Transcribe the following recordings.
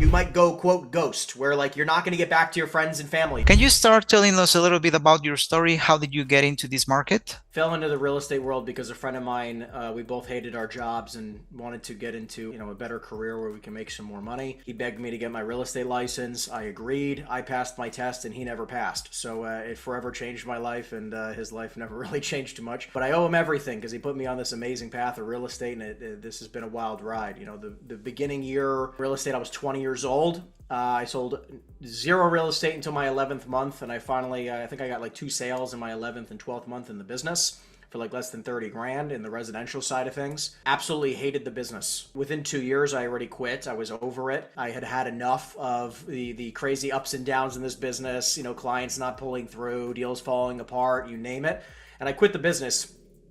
you might go, quote, ghost, where like you're not going to get back to your friends and family. Can you start telling us a little bit about your story? How did you get into this market? Fell into the real estate world because a friend of mine, we both hated our jobs and wanted to get into, a better career where we can make some more money. He begged me to get my real estate license. I agreed. I passed my test and he never passed. So it forever changed my life, and his life never really changed too much. But I owe him everything because he put me on this amazing path of real estate, and this has been a wild ride. The beginning year real estate, I was 20 years old. I sold zero real estate until my 11th month, and I finally, I think I got like 2 sales in my 11th and 12th month in the business for like less than 30 grand in the residential side of things. Absolutely hated the business. Within 2 years, I already quit. I was over it. I had had enough of the crazy ups and downs in this business, clients not pulling through, deals falling apart, you name it. And I quit the business.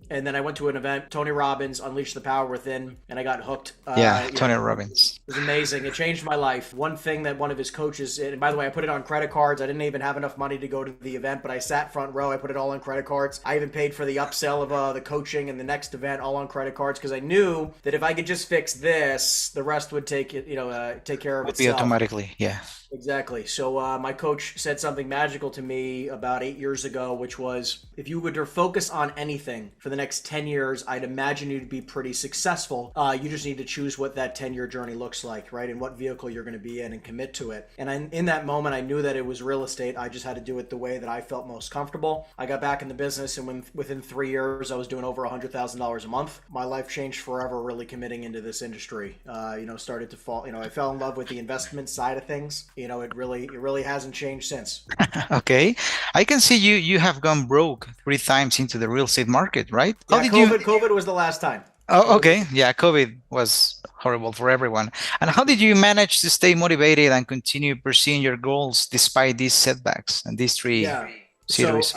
And then I went to an event, Tony Robbins, Unleash the Power Within, and I got hooked. Yeah, Tony Robbins. It was amazing. It changed my life. One thing that one of his coaches, and by the way, I put it on credit cards. I didn't even have enough money to go to the event, but I sat front row. I put it all on credit cards. I even paid for the upsell of the coaching and the next event all on credit cards because I knew that if I could just fix this, the rest would take care of Would be itself. automatically, yeah. Exactly. So my coach said something magical to me about 8 years ago, which was, if you were to focus on anything for the next 10 years, I'd imagine you'd be pretty successful. You just need to choose what that 10-year journey looks like, right? And what vehicle you're going to be in and commit to it. And in that moment, I knew that it was real estate. I just had to do it the way that I felt most comfortable. I got back in the business, and within 3 years, I was doing over $100,000 a month. My life changed forever, really committing into this industry. Started to fall, I fell in love with the investment side of things. It really hasn't changed since. Okay. I can see you have gone broke 3 times into the real estate market, right? How Yeah, did you? COVID was the last time. Oh, COVID. okay. Yeah, COVID was horrible for everyone. And how did you manage to stay motivated and continue pursuing your goals despite these setbacks and these three Yeah. So series?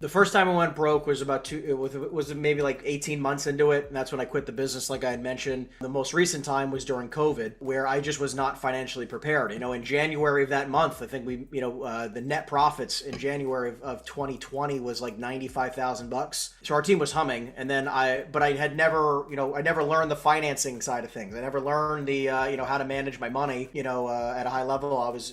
the first time I went broke was about it was maybe like 18 months into it, and that's when I quit the business, like I had mentioned. The most recent time was during COVID, where I just was not financially prepared. In January of that month, I think the net profits in January of 2020 was like $95,000. So our team was humming, and then but I had never, I never learned the financing side of things. I never learned the, how to manage my money, at a high level. I was,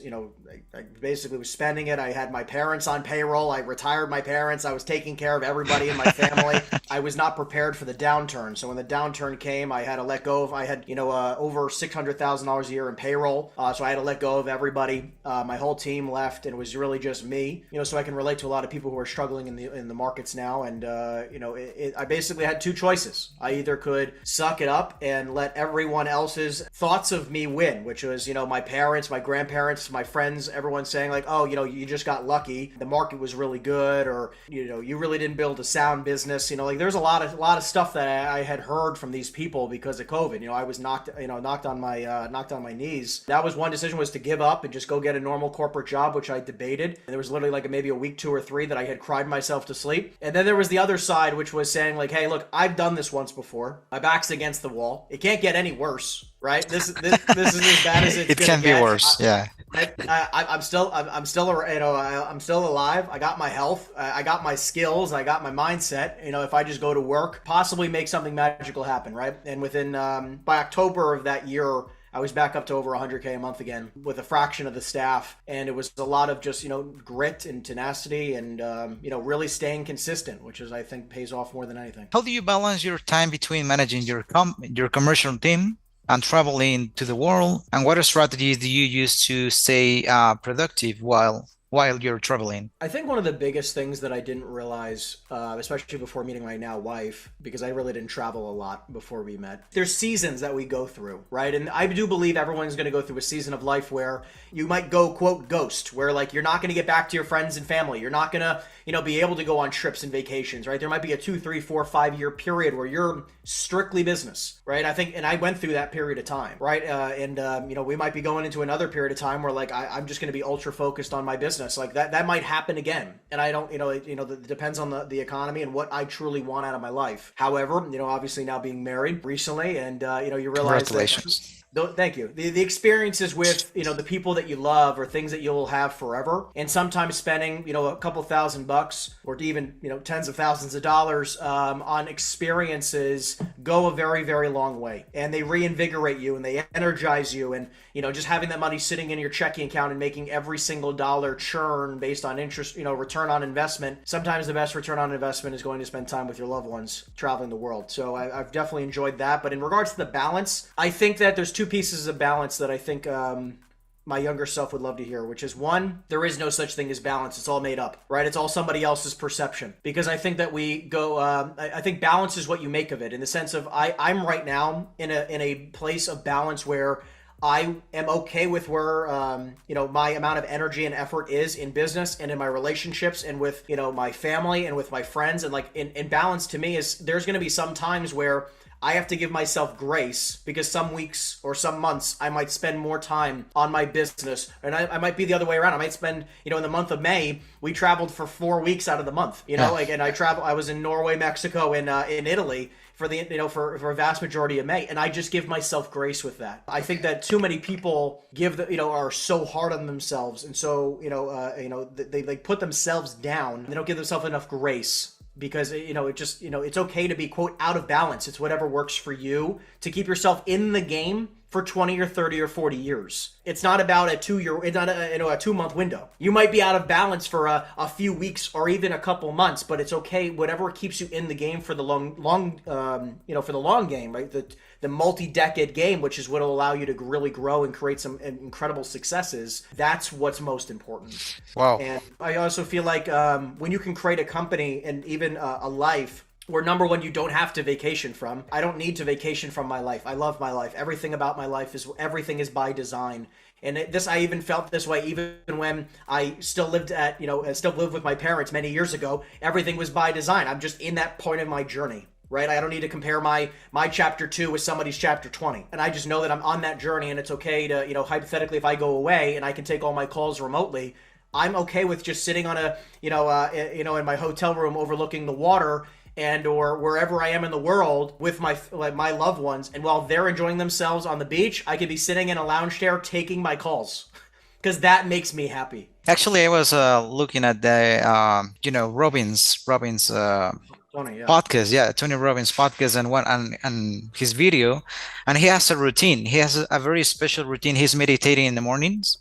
I basically was spending it. I had my parents on payroll. I retired my parents. I was taking care of everybody in my family. I was not prepared for the downturn. So when the downturn came, I had to let go of, I had, over $600,000 a year in payroll. So I had to let go of everybody. My whole team left, and it was really just me, so I can relate to a lot of people who are struggling in the markets now. And, I basically had 2 choices. I either could suck it up and let everyone else's thoughts of me win, which was, my parents, my grandparents, my friends, everyone saying like, oh, you just got lucky. The market was really good, or you really didn't build a sound business. Like there's a lot of stuff that I had heard from these people because of COVID. I was knocked on my knees. That was one decision, was to give up and just go get a normal corporate job, which I debated. And there was literally like maybe a week, 2 or 3 that I had cried myself to sleep. And then there was the other side, which was saying like, hey, look, I've done this once before. My back's against the wall. It can't get any worse, right? This is as bad as it's It gonna can be get. worse. Yeah. I'm still I'm still alive. I got my health. I got my skills. I got my mindset. If I just go to work, possibly make something magical happen, right? And within by October of that year, I was back up to over 100K a month again with a fraction of the staff. And it was a lot of just, grit and tenacity and, really staying consistent, which is, I think, pays off more than anything. How do you balance your time between managing your commercial team and traveling to the world? And what strategies do you use to stay productive while you're traveling? I think one of the biggest things that I didn't realize, especially before meeting my now wife, because I really didn't travel a lot before we met, there's seasons that we go through, right? And I do believe everyone's going to go through a season of life where you might go, quote, ghost, where like you're not going to get back to your friends and family. You're not going to, be able to go on trips and vacations, right? There might be a 2, 3, 4, 5 year period where you're strictly business, right? I think, and I went through that period of time, right? We might be going into another period of time where like I'm just going to be ultra focused on my business. Like that might happen again. And I don't, it depends on the economy and what I truly want out of my life. However, obviously now being married recently, and you realize Congratulations. Thank you. The experiences with, the people that you love are things that you'll have forever. And sometimes spending, a couple $1,000 or even, tens of thousands of dollars on experiences go a very, very long way. And they reinvigorate you and they energize you. And, just having that money sitting in your checking account and making every single dollar churn based on interest, return on investment. Sometimes the best return on investment is going to spend time with your loved ones traveling the world. So I've definitely enjoyed that. But in regards to the balance, I think that there's two pieces of balance that I think my younger self would love to hear, which is one, there is no such thing as balance. It's all made up, right? It's all somebody else's perception. Because I think that we go, I think balance is what you make of it, in the sense of I'm right now in a place of balance where I am okay with where, my amount of energy and effort is in business and in my relationships and with, my family and with my friends. And like in balance to me is there's going to be some times where I have to give myself grace because some weeks or some months I might spend more time on my business, and I might be the other way around. I might spend, in the month of May, we traveled for 4 weeks out of the month, and I was in Norway, Mexico, and in Italy for the, for a vast majority of May, and I just give myself grace with that. I think that too many people are so hard on themselves, and so, they put themselves down. They don't give themselves enough grace. Because, it's okay to be, quote, out of balance. It's whatever works for you to keep yourself in the game for 20 or 30 or 40 years. It's not about a 2-month window. You might be out of balance for a few weeks or even a couple months, but it's okay. Whatever keeps you in the game for the long game, right? The multi-decade game, which is what will allow you to really grow and create some incredible successes. That's what's most important. Wow. And I also feel like when you can create a company and even a life where, number one, you don't have to vacation from. I don't need to vacation from my life. I love my life. Everything about my life is by design. And I even felt this way even when I still lived with my parents many years ago. Everything was by design. I'm just in that point of my journey, right? I don't need to compare my chapter 2 with somebody's chapter 20. And I just know that I'm on that journey, and it's okay to, hypothetically, if I go away and I can take all my calls remotely, I'm okay with just sitting on in my hotel room overlooking the water or wherever I am in the world with my loved ones. And while they're enjoying themselves on the beach, I could be sitting in a lounge chair taking my calls because that makes me happy. Actually, I was looking at the, Robbins Tony, yeah. podcast, Tony Robbins podcast, and his video, and he has a routine. He has a very special routine. He's meditating in the mornings.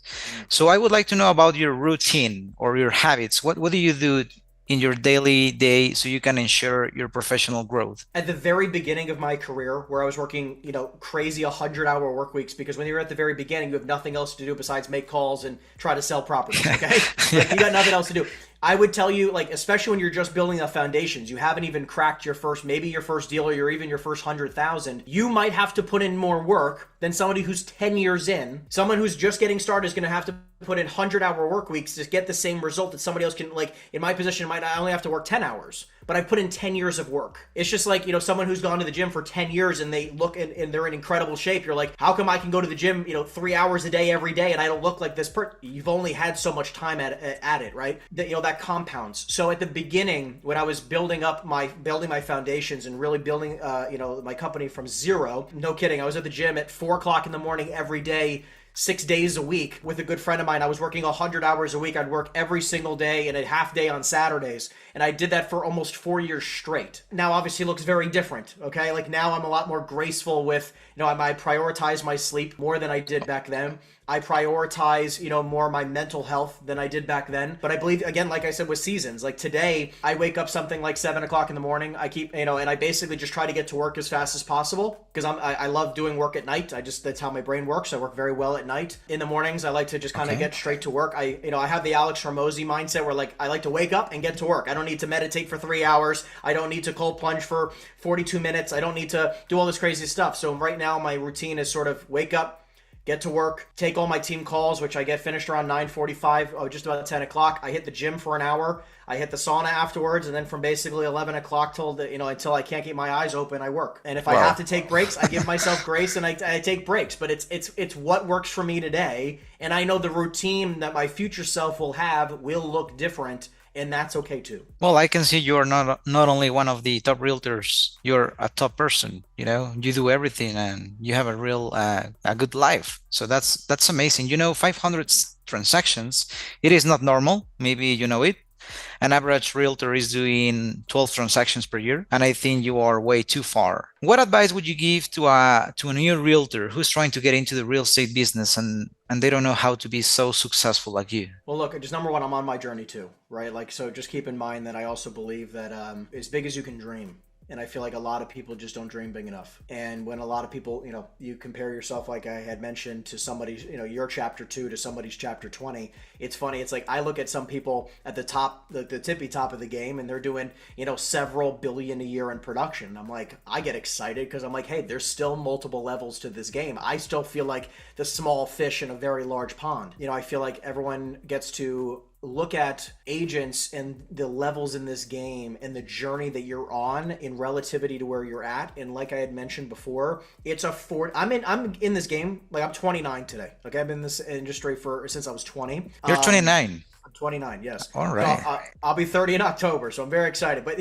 So I would like to know about your routine or your habits. What do you do in your daily day so you can ensure your professional growth? At the very beginning of my career, where I was working, crazy 100-hour work weeks, because when you're at the very beginning, you have nothing else to do besides make calls and try to sell properties, okay? You got nothing else to do. I would tell you, especially when you're just building the foundations, you haven't even cracked your first deal or even your first 100,000, you might have to put in more work than somebody who's 10 years in. Someone who's just getting started is going to have to put in 100-hour work weeks to get the same result that somebody else can, in my position, I only have to work 10 hours. But I put in 10 years of work. It's just like, someone who's gone to the gym for 10 years and they look and they're in incredible shape. You're like, how come I can go to the gym, 3 hours a day every day and I don't look like this person? You've only had so much time at it, right? That compounds. So at the beginning, when I was building my foundations and really building, my company from zero, no kidding, I was at the gym at 4 o'clock in the morning every day, 6 days a week with a good friend of mine. I was working 100 hours a week. I'd work every single day and a half day on Saturdays. And I did that for almost 4 years straight. Now, obviously, it looks very different, okay? Now I'm a lot more graceful with, I prioritize my sleep more than I did back then. I prioritize, more my mental health than I did back then. But I believe, again, like I said, with seasons, today, I wake up something like 7 o'clock in the morning. I keep, and I basically just try to get to work as fast as possible because I love doing work at night. That's how my brain works. I work very well at night. In the mornings, I like to just kind of get straight to work. I have the Alex Hormozi mindset where I like to wake up and get to work. I don't need to meditate for 3 hours. I don't need to cold plunge for 42 minutes. I don't need to do all this crazy stuff. So right now, my routine is sort of wake up, get to work, take all my team calls, which I get finished around 9:45, just about 10 o'clock. I hit the gym for an hour. I hit the sauna afterwards, and then from basically 11 o'clock till until I can't keep my eyes open, I work. And if I have to take breaks, I give myself grace and I take breaks. But it's what works for me today, and I know the routine that my future self will have will look different. And that's okay too. Well, I can see you're not only one of the top realtors, you're a top person. You know, you do everything and you have a real a good life. So that's amazing. You know, 500 transactions, it is not normal. Maybe you know it. An average realtor is doing 12 transactions per year, and I think you are way too far. What advice would you give to a new realtor who's trying to get into the real estate business and they don't know how to be so successful like you? Well, look, just number one, I'm on my journey too, right? Like, so just keep in mind that I also believe that as big as you can dream. And I feel like a lot of people just don't dream big enough. And when a lot of people, you compare yourself, like I had mentioned, to somebody's, your chapter 2 to somebody's chapter 20, it's funny. It's like I look at some people at the top, the tippy top of the game, and they're doing, several billion a year in production. I'm like, I get excited because I'm like, hey, there's still multiple levels to this game. I still feel like the small fish in a very large pond. I feel like everyone gets to look at agents and the levels in this game and the journey that you're on in relativity to where you're at. And like I had mentioned before, I'm in this game, like I'm 29 today. Like I've been in this industry since I was 20. You're 29. I'm 29, yes. All right. So, I'll be 30 in October, so I'm very excited. But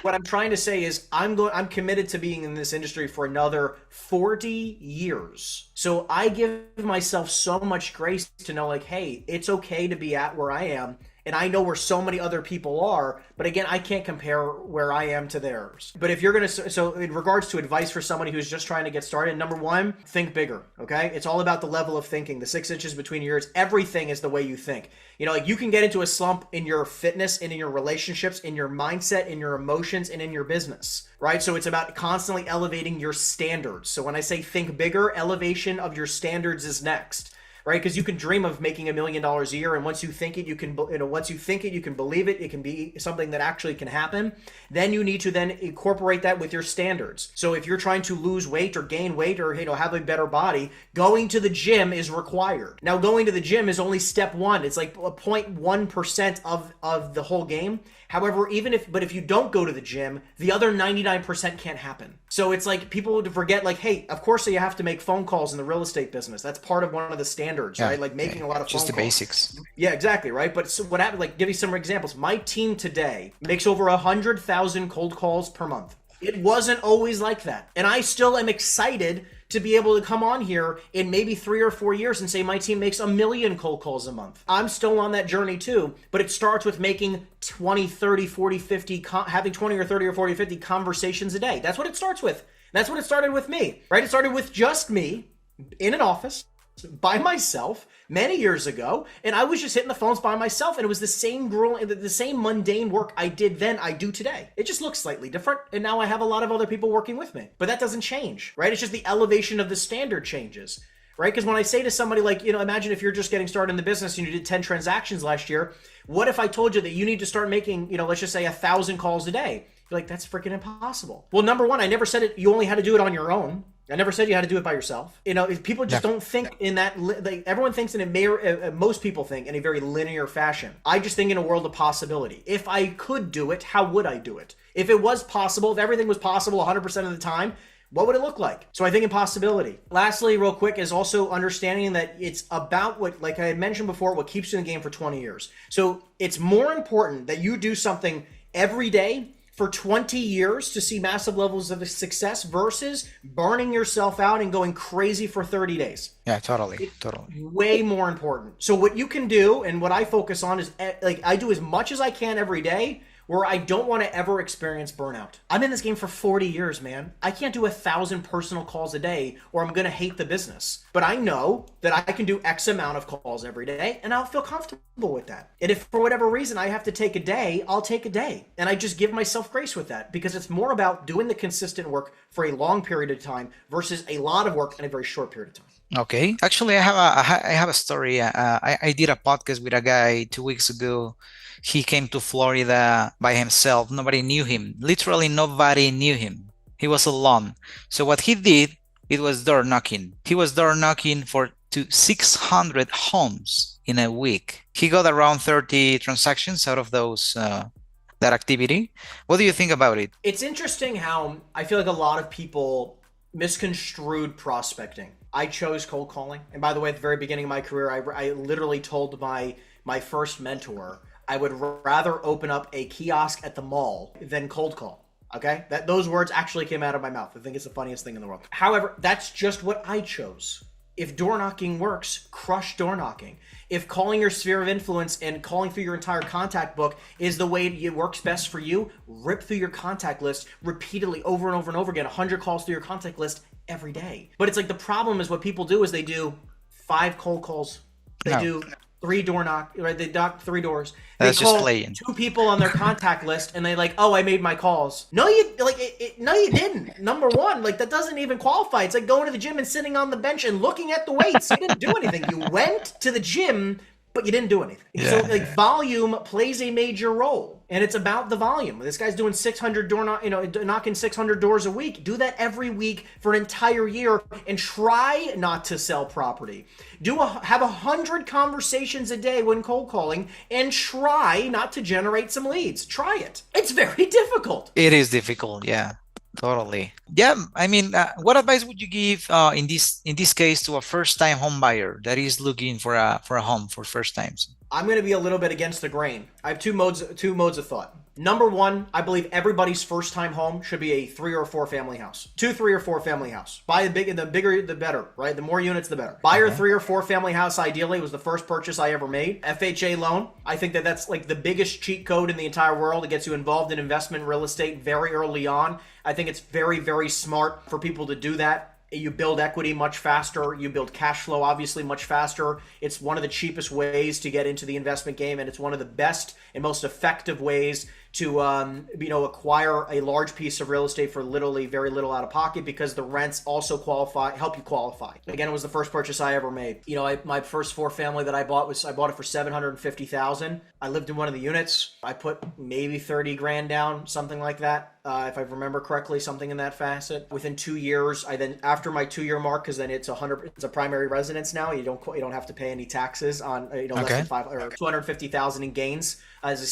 what I'm trying to say is I'm committed to being in this industry for another 40 years. So I give myself so much grace to know, like, hey, it's okay to be at where I am. And I know where so many other people are, but again, I can't compare where I am to theirs. But if you're going to, so in regards to advice for somebody who's just trying to get started, number one, think bigger, okay? It's all about the level of thinking, the 6 inches between your ears. Everything is the way you think. Like you can get into a slump in your fitness and in your relationships, in your mindset, in your emotions, and in your business, right? So it's about constantly elevating your standards. So when I say think bigger, elevation of your standards is next. Right? Because you can dream of making $1 million a year, and once you think it, you can believe it. It can be something that actually can happen. Then you need to then incorporate that with your standards. So if you're trying to lose weight or gain weight or have a better body, going to the gym is required. Now, going to the gym is only step one. It's like 0.1% of the whole game. However, if you don't go to the gym, the other 99% can't happen. So it's like people would forget, like, hey, of course you have to make phone calls in the real estate business. That's part of one of the standards, right? Like making a lot of phone calls. Just the basics. Yeah, exactly, right? But so what happened, like, give you some examples. My team today makes over 100,000 cold calls per month. It wasn't always like that. And I still am excited to be able to come on here in maybe 3 or 4 years and say my team makes 1 million cold calls a month. I'm still on that journey too, but it starts with making 20, 30, 40, 50, having 20 or 30 or 40, 50 conversations a day. That's what it starts with. That's what it started with me, right? It started with just me in an office by myself many years ago, and I was just hitting the phones by myself, and it was the same the same mundane work I did then I do today. It just looks slightly different, and now I have a lot of other people working with me, but that doesn't change, right? It's just the elevation of the standard changes, right? Because when I say to somebody like, imagine if you're just getting started in the business and you did 10 transactions last year, what if I told you that you need to start making, let's just say 1,000 calls a day? You're like, that's freaking impossible. Well, number one, I never said you only had to do it on your own. I never said you had to do it by yourself. People just don't think in that. Everyone thinks most people think in a very linear fashion. I just think in a world of possibility. If I could do it, how would I do it? If it was possible, if everything was possible 100% of the time, what would it look like? So I think in possibility. Lastly, real quick, is also understanding that it's about what, like I had mentioned before, what keeps you in the game for 20 years. So it's more important that you do something every day for 20 years to see massive levels of success versus burning yourself out and going crazy for 30 days. Yeah, totally. Way more important. So what you can do and what I focus on is I do as much as I can every day where I don't want to ever experience burnout. I'm in this game for 40 years, man. I can't do 1,000 personal calls a day or I'm going to hate the business. But I know that I can do X amount of calls every day and I'll feel comfortable with that. And if for whatever reason I have to take a day, I'll take a day. And I just give myself grace with that because it's more about doing the consistent work for a long period of time versus a lot of work in a very short period of time. Okay. Actually, I have a story. I did a podcast with a guy 2 weeks ago. He came to Florida by himself. Nobody knew him. Literally nobody knew him. He was alone. So what he did, it was door knocking. He was door knocking to 600 homes in a week. He got around 30 transactions out of those that activity. What do you think about it? It's interesting how I feel like a lot of people misconstrued prospecting. I chose cold calling. And by the way, at the very beginning of my career, I literally told my first mentor, I would rather open up a kiosk at the mall than cold call. Okay? Those words actually came out of my mouth. I think it's the funniest thing in the world. However, that's just what I chose. If door knocking works, crush door knocking. If calling your sphere of influence and calling through your entire contact book is the way it works best for you, rip through your contact list repeatedly over and over and over again, 100 calls through your contact list every day. But it's like the problem is what people do is they do 5 cold calls. They do 3 door knock, right? They knock 3 doors. They That's call just playing. 2 people on their contact list, and they like, oh, I made my calls. No, you no, you didn't. Number one, like that doesn't even qualify. It's like going to the gym and sitting on the bench and looking at the weights. You didn't do anything. You went to the gym, but you didn't do anything. Yeah. So like volume plays a major role, and it's about the volume. This guy's doing 600 knocking 600 doors a week. Do that every week for an entire year, and try not to sell property. Have 100 conversations a day when cold calling, and try not to generate some leads. Try it. It's very difficult. It is difficult, yeah, totally. Yeah, I mean, what advice would you give in this case to a first-time home buyer that is looking for a home for first times? I'm going to be a little bit against the grain. I have two modes of thought. Number one, I believe everybody's first time home should be a 3 or 4 family house. 2, 3 or 4 family house. Buy the bigger the better, right? The more units, the better. Buy your 3 or 4 family house ideally. Was the first purchase I ever made. FHA loan. I think that's like the biggest cheat code in the entire world. It gets you involved in investment real estate very early on. I think it's very, very smart for people to do that. You build equity much faster. You build cash flow obviously much faster. It's one of the cheapest ways to get into the investment game, and it's one of the best and most effective ways to acquire a large piece of real estate for literally very little out of pocket, because the rents also help you qualify. Again, it was the first purchase I ever made. My first 4 family that I bought it for $750,000. I lived in one of the units. I put maybe 30 grand down, something like that. If I remember correctly, something in that facet. Within 2 years, after my 2-year mark, because then it's a primary residence now. You don't have to pay any taxes on less than 5 or $250,000 in gains as a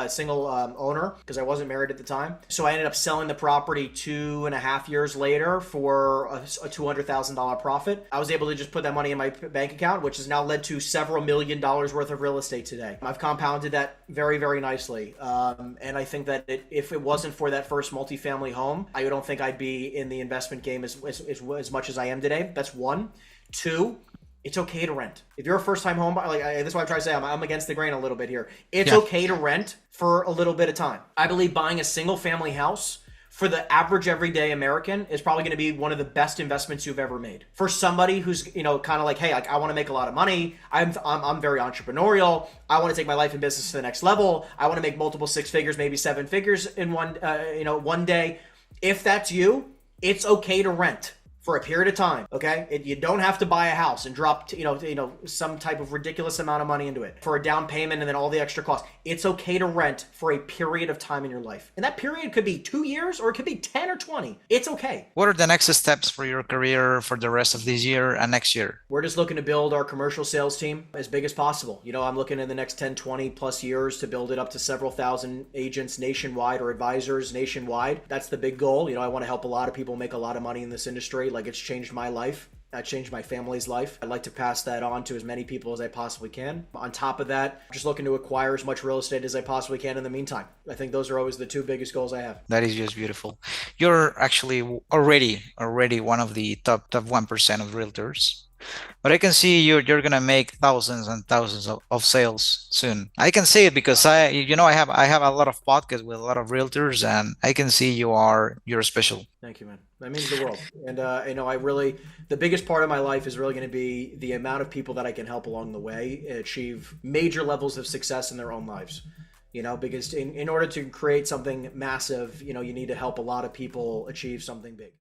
single owner, because I wasn't married at the time. So I ended up selling the property 2.5 years later for a $200,000 profit. I was able to just put that money in my bank account, which has now led to several $1 million worth of real estate today. I've compounded that very, very nicely. And I think that if it wasn't for that first multifamily home, I don't think I'd be in the investment game as much as I am today. That's 1. 2, it's okay to rent. If you're a first-time home buyer, that's what I'm trying to say. I'm against the grain a little bit here. It's okay to rent for a little bit of time. I believe buying a single-family house for the average everyday American is probably going to be one of the best investments you've ever made. For somebody who's kind of like, hey, I want to make a lot of money. I'm very entrepreneurial. I want to take my life and business to the next level. I want to make multiple 6 figures, maybe 7 figures in one day. If that's you, it's okay to rent for a period of time, okay? You don't have to buy a house and drop, some type of ridiculous amount of money into it for a down payment and then all the extra costs. It's okay to rent for a period of time in your life. And that period could be 2 years or it could be 10 or 20. It's okay. What are the next steps for your career for the rest of this year and next year? We're just looking to build our commercial sales team as big as possible. I'm looking in the next 10, 20 plus years to build it up to several thousand agents nationwide or advisors nationwide. That's the big goal. I want to help a lot of people make a lot of money in this industry. Like, it's changed my life. That changed my family's life. I'd like to pass that on to as many people as I possibly can. On top of that, just looking to acquire as much real estate as I possibly can in the meantime. I think those are always the 2 biggest goals I have. That is just beautiful. You're actually already one of the top 1% of realtors. But I can see you're gonna make thousands and thousands of sales soon. I can see it because I have a lot of podcasts with a lot of realtors, and I can see you're special. Thank you, man. That means the world. And the biggest part of my life is really going to be the amount of people that I can help along the way achieve major levels of success in their own lives. Because in order to create something massive, you need to help a lot of people achieve something big.